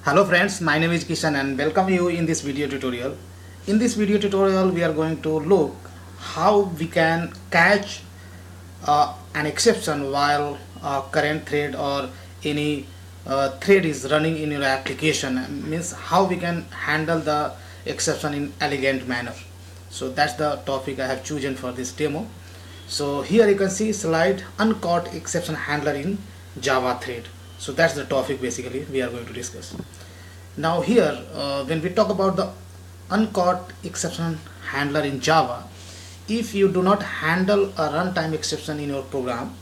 Hello friends, my name is Kishan and welcome you in this video tutorial. In this video tutorial we are going to look how we can catch an exception while current thread or any thread is running in your application. Means how we can handle the exception in elegant manner. So that's the topic I have chosen for this demo. So here you can see slide uncaught exception handler in Java thread. So that's the topic basically we are going to discuss. Now here when we talk about the uncaught exception handler in Java, if you do not handle a runtime exception in your program,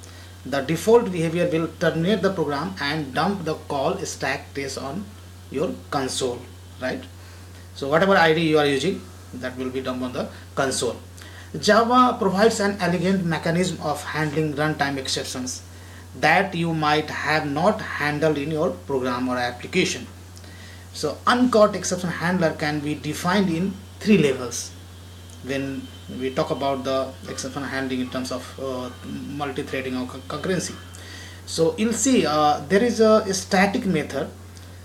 the default behavior will terminate the program and dump the call stack trace on your console, right? So whatever ID you are using, that will be dumped on the console. Java provides an elegant mechanism of handling runtime exceptions that you might have not handled in your program or application. So uncaught exception handler can be defined in three levels when we talk about the exception handling in terms of multi-threading or concurrency. So you'll see there is a static method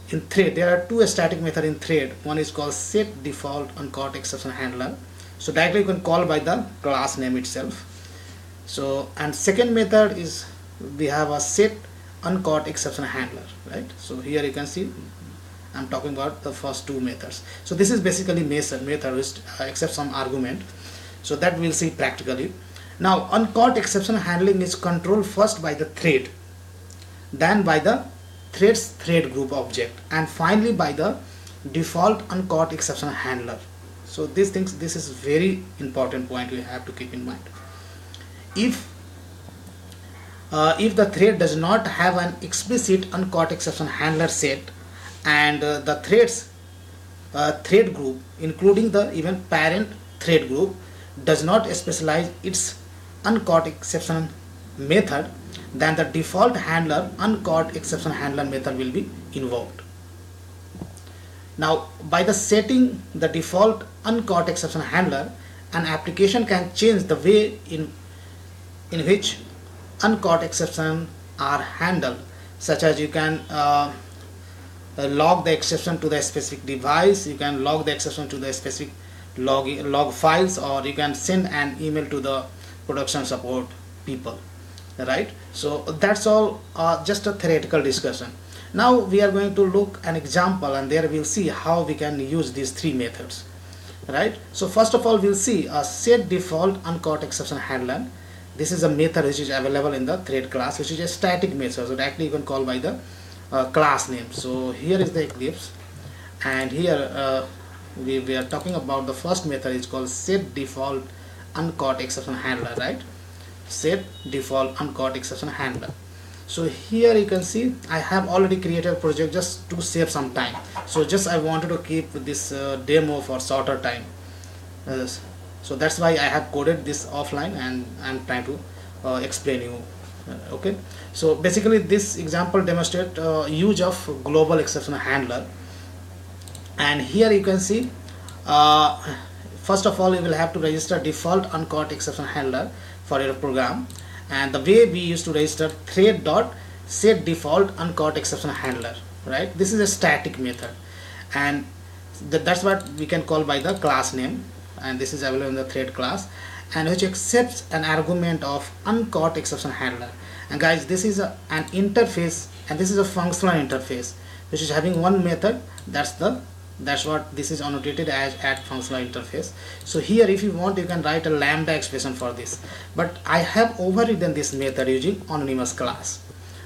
in thread. There are two static methods in thread. One is called set default uncaught exception handler. So directly you can call by the class name itself. So and second method is we have a set uncaught exception handler, right? So here you can see I'm talking about the first two methods. So this is basically method which accepts some argument. So that we'll see practically. Now uncaught exception handling is controlled first by the thread, then by the thread's thread group object, and finally by the default uncaught exception handler. So this is very important point we have to keep in mind. If the thread does not have an explicit uncaught exception handler set, and the thread's thread group, including the even parent thread group, does not specialize its uncaught exception method, then the default handler uncaught exception handler method will be invoked. Now by the setting the default uncaught exception handler, an application can change the way in which uncaught exceptions are handled, such as you can log the exception to the specific device, you can log the exception to the specific log files, or you can send an email to the production support people, right? So that's all just a theoretical discussion. Now we are going to look an example, and there we'll see how we can use these three methods, right? So first of all we'll see a set default uncaught exception handler. This is a method which is available in the thread class, which is a static method, so directly you can call by the class name. So here is the Eclipse, and here we are talking about the first method is called set default uncaught exception handler, right? Set default uncaught exception handler. So here you can see I have already created a project just to save some time. So just I wanted to keep this demo for shorter time. So that's why I have coded this offline, and I'm trying to explain you. Okay, so basically this example demonstrates use of global exception handler, and here you can see first of all you will have to register default uncaught exception handler for your program, and the way we used to register thread.set default uncaught exception handler, right? This is a static method, and that's what we can call by the class name, and this is available in the thread class, and which accepts an argument of uncaught exception handler. And guys, this is an interface, and this is a functional interface which is having one method. That's what this is annotated as add functional interface. So here if you want you can write a lambda expression for this, but I have overridden this method using anonymous class.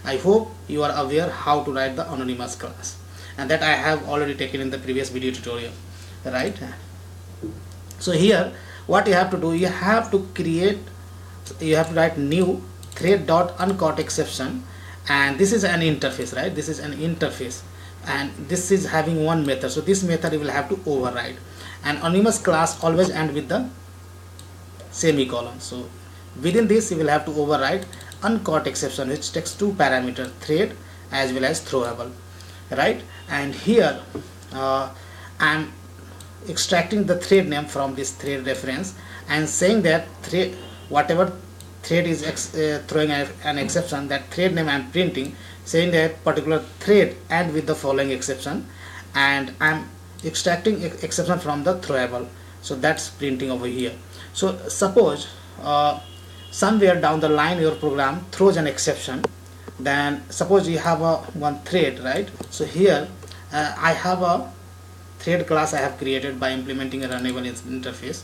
I hope you are aware how to write the anonymous class, and that I have already taken in the previous video tutorial, right? So here what you have to do, you have to write new thread.uncaught exception, and this is an interface, right? This is an interface, and this is having one method, so this method you will have to override, and anonymous class always end with the semicolon. So within this you will have to override uncaught exception, which takes two parameters, thread as well as throwable, right? And here I'm extracting the thread name from this thread reference and saying that whatever thread is throwing an exception, that thread name I'm printing saying that particular thread end with the following exception, and I'm extracting exception from the throwable. So that's printing over here. So suppose somewhere down the line your program throws an exception. Then suppose you have a one thread, right? So here I have a thread class I have created by implementing a runnable interface,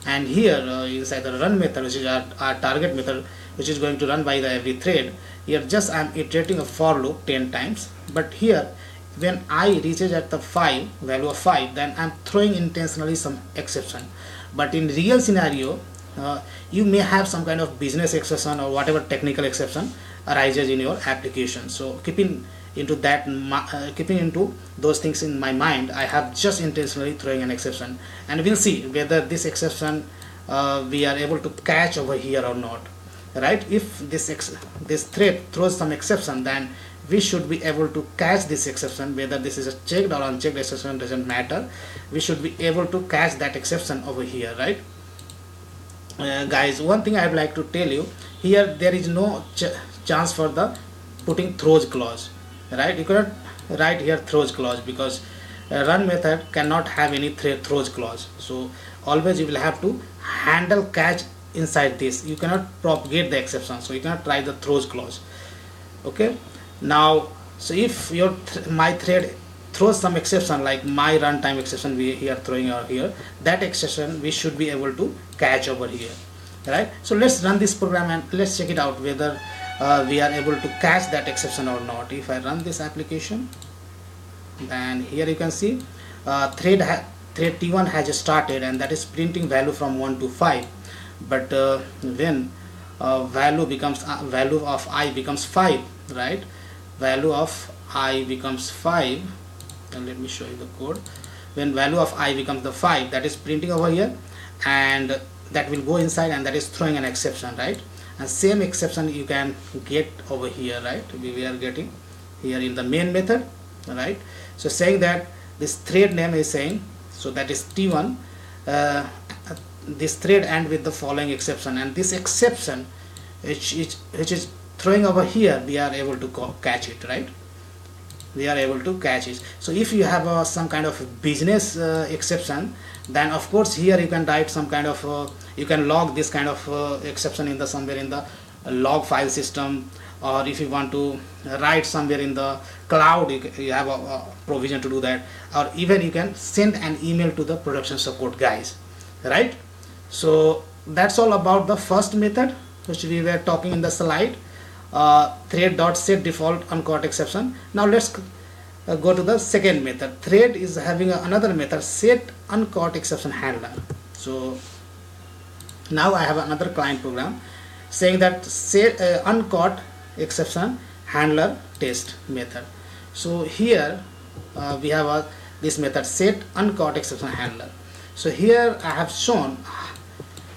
and here inside the run method, which is our target method, which is going to run by the every thread, here just I'm iterating a for loop 10 times. But here when I reaches at the 5 value of 5, then I'm throwing intentionally some exception. But in real scenario, you may have some kind of business exception or whatever technical exception arises in your application. So keeping into those things in my mind, I have just intentionally throwing an exception, and we'll see whether this exception we are able to catch over here or not, right? If this thread throws some exception, then we should be able to catch this exception. Whether this is a checked or unchecked exception doesn't matter, we should be able to catch that exception over here, right? Guys, one thing I'd like to tell you, here there is no chance for the putting throws clause, right? You cannot write here throws clause because run method cannot have any throws clause. So always you will have to handle catch inside this. You cannot propagate the exception, so you cannot try the throws clause. Okay, now so if your my thread throws some exception, like my runtime exception we are throwing out here, that exception we should be able to catch over here, right? So let's run this program and let's check it out whether we are able to catch that exception or not. If I run this application, then here you can see thread T1 has started, and that is printing value from 1 to 5. But when value of I becomes 5, right? Value of I becomes 5, and let me show you the code. When value of I becomes the 5, that is printing over here, and that will go inside, and that is throwing an exception, right? And same exception you can get over here, right? We are getting here in the main method, right? So saying that this thread name is saying, so that is T1, this thread end with the following exception, and this exception which is throwing over here, we are able to catch it, right? We are able to catch it. So if you have some kind of business exception, then of course here you can write some kind of you can log this kind of exception in the somewhere in the log file system, or if you want to write somewhere in the cloud, you have a provision to do that, or even you can send an email to the production support guys, right? So that's all about the first method which we were talking in the slide, thread.set default uncaught exception. Now let's go to the second method. Thread is having another method, set uncaught exception handler. So now I have another client program saying that set uncaught exception handler test method. So here we have this method set uncaught exception handler. So here I have shown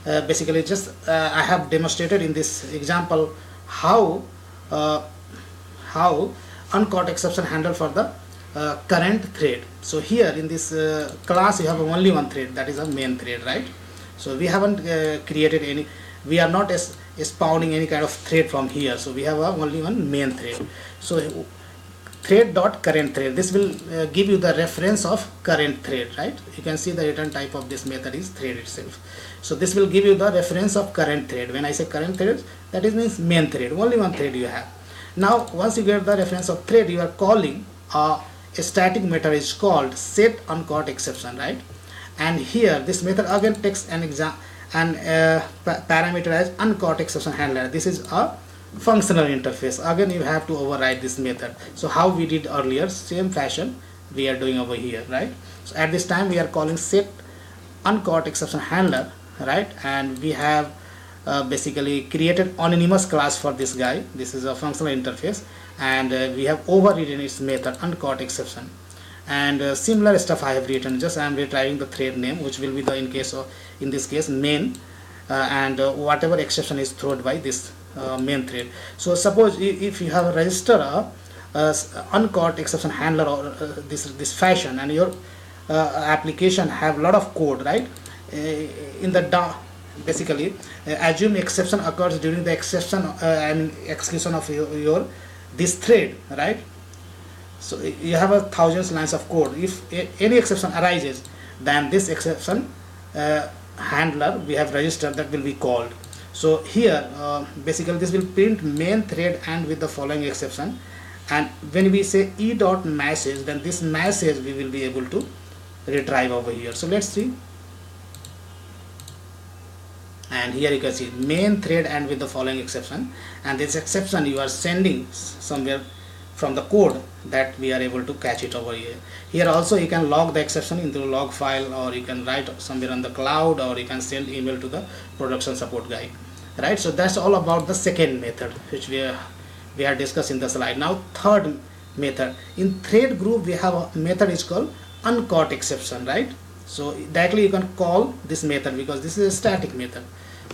basically just I have demonstrated in this example how uncaught exception handle for the current thread. So here in this class you have only one thread, that is a main thread, right? So we haven't created any, we are not spawning any kind of thread from here, so we have only one main thread. So thread.current thread, this will give you the reference of current thread, right? You can see the return type of this method is thread itself. So this will give you the reference of current thread. When I say current thread, that is means main thread, only one thread you have. Now once you get the reference of thread, you are calling a static method is called set uncaught exception, right? And here this method again takes an parameter as uncaught exception handler. This is a functional interface. Again you have to override this method. So how we did earlier, same fashion we are doing over here, right? So at this time we are calling set uncaught exception handler, right? And we have basically created anonymous class for this guy. This is a functional interface, and we have overridden its method uncaught exception, and similar stuff I have written. Just I am retrieving the thread name, which will be the in this case main, and whatever exception is thrown by this main thread. So suppose if you have registered a uncaught exception handler or this fashion, and your application have a lot of code, right? In the basically assume exception occurs during the exception and execution of your this thread, right? So you have a thousands lines of code. If any exception arises, then this exception handler we have registered that will be called. So here basically this will print main thread and with the following exception, and when we say e.message, then this message we will be able to retrieve over here. So let's see, and here you can see main thread and with the following exception, and this exception you are sending somewhere from the code that we are able to catch it over here. Here also you can log the exception into a log file, or you can write somewhere on the cloud, or you can send email to the production support guy, right? So that's all about the second method which we are discussing in the slide. Now third method, in thread group we have a method is called uncaught exception, right? So directly you can call this method because this is a static method.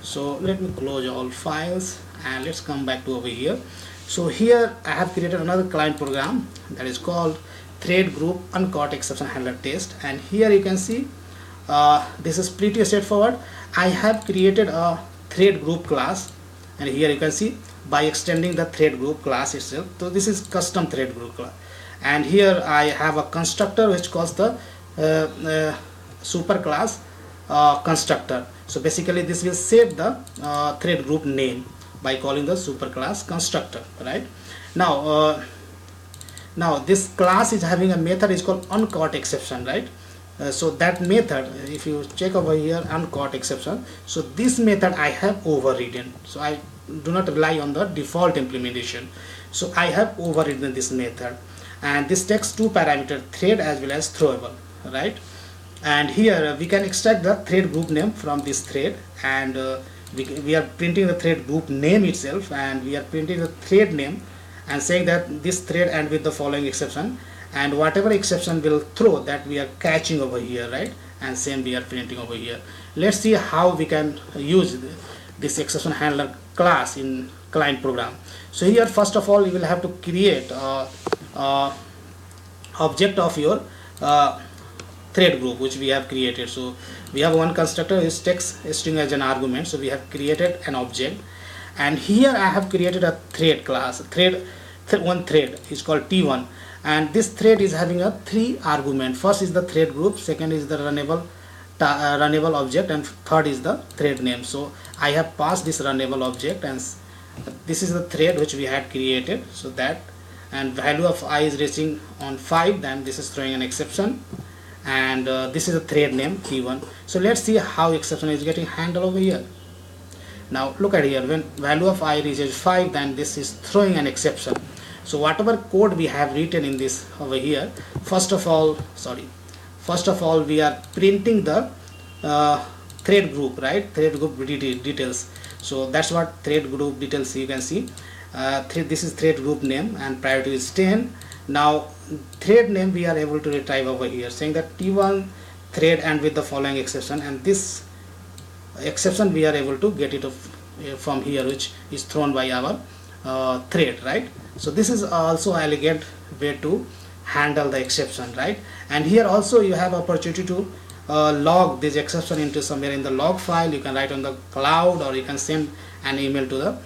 So let me close all files and let's come back to over here. So here I have created another client program that is called thread group uncaught exception handler test, and here you can see this is pretty straightforward. I have created a thread group class, and here you can see by extending the thread group class itself. So this is custom thread group class, and here I have a constructor which calls the super class constructor. So basically this will set the thread group name by calling the super class constructor, right? Now now this class is having a method is called uncaught exception, right? So that method, if you check over here, uncaught exception, so this method I have overridden. So I do not rely on the default implementation, so I have overridden this method, and this takes two parameters, thread as well as throwable, right? And here we can extract the thread group name from this thread, and we are printing the thread group name itself, and we are printing the thread name and saying that this thread and with the following exception, and whatever exception will throw that we are catching over here, right? And same we are printing over here. Let's see how we can use this exception handler class in client program. So here first of all you will have to create a object of your thread group which we have created. So we have one constructor which takes a string as an argument, so we have created an object, and here I have created a thread class, one thread is called T1, and this thread is having a 3 argument. First is the thread group, second is the runnable object, and third is the thread name. So I have passed this runnable object, and this is the thread which we had created, so that, and value of I is reaching on 5, then this is throwing an exception, and this is a thread name T1. So let's see how exception is getting handled over here. Now look at here, when value of I reaches 5, then this is throwing an exception. So whatever code we have written in this over here, first of all we are printing the thread group, right? Thread group details. So that's what thread group details you can see. This is thread group name and priority is 10. Now thread name we are able to retrieve over here, saying that T1 thread and with the following exception, and this exception we are able to get it from here, which is thrown by our thread, right? So this is also an elegant way to handle the exception, right? And here also you have opportunity to log this exception into somewhere in the log file. You can write on the cloud, or you can send an email to the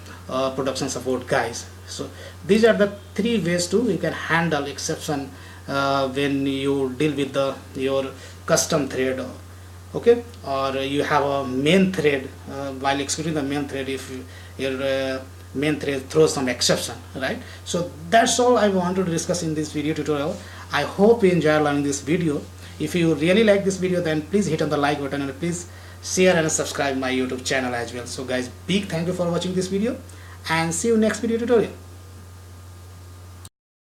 production support guys. So these are the 3 ways you can handle exception when you deal with your custom thread, okay? Or you have a main thread, while executing the main thread, if your main thread throws some exception, right? So that's all I wanted to discuss in this video tutorial. I hope you enjoy learning this video. If you really like this video, then please hit on the like button, and please share and subscribe my YouTube channel as well. So guys, big thank you for watching this video, and see you next video tutorial.